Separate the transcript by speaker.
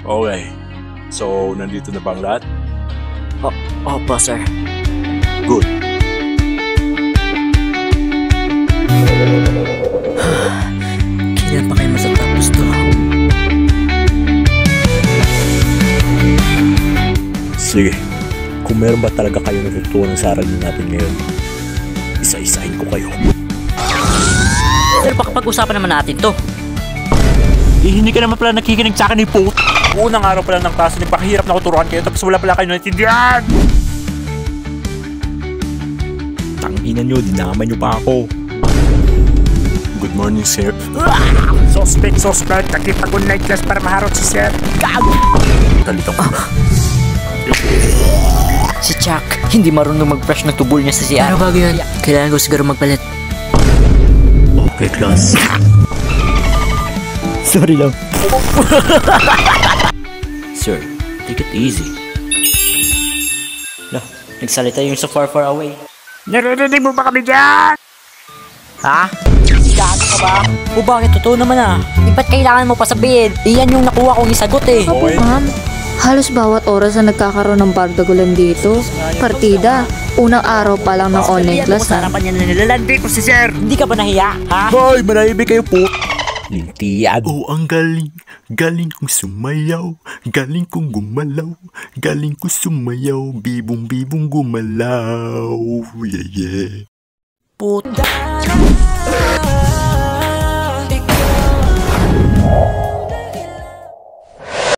Speaker 1: Okay. So, nandito na ba ang lahat?
Speaker 2: Opo, sir.
Speaker 1: Good.
Speaker 2: Kailan pa kayo masatapos to?
Speaker 1: Sige. Kung meron ba talaga kayo natutunan sa aralin natin ngayon, isa-isahin ko kayo.
Speaker 2: Pero baka pag-usapan naman natin to.
Speaker 1: Hindi ka naman pala nakikinig sa akin ni Po. Unang araw pa lang ng klase, nagpakahirap na kuturuan kayo tapos wala pala kayo naintindihan. Tangina nyo, dinamay nyo pa ako. Good morning, sir. Suspect. Nakipag online class para maharot si sir. Kalito ko na.
Speaker 2: Si Chuck, hindi marunong mag-brush ng tubol niya sa CR. Ano bago yun? Kailangan ko siguro magpalit.
Speaker 1: Okay, class.
Speaker 2: Sorry lang. Sir, take it easy. No, nagsalita yung so far away.
Speaker 3: Naririnig mo ba kami dyan?
Speaker 2: Ha? Gago ka ba? O bakit? Totoo naman ah. Ba't kailangan mo pa sabihin? Iyan yung nakuha kong isagot eh.
Speaker 1: Okay.
Speaker 4: Ma'am, halos bawat oras na nagkakaroon ng bardagulan dito. Partida, unang araw pa lang ng online class ha.
Speaker 2: Sarapan niya na nilalandi ko si sir. Hindi ka ba nahiya? Ha?
Speaker 1: Hoy, manahimik kayo po. Lintian.
Speaker 5: Oh, ang galing. Galing kong sumayaw. Galing kong gumalaw. Galing kong sumayaw. Bibong gumalaw. Yeah.
Speaker 2: Puta.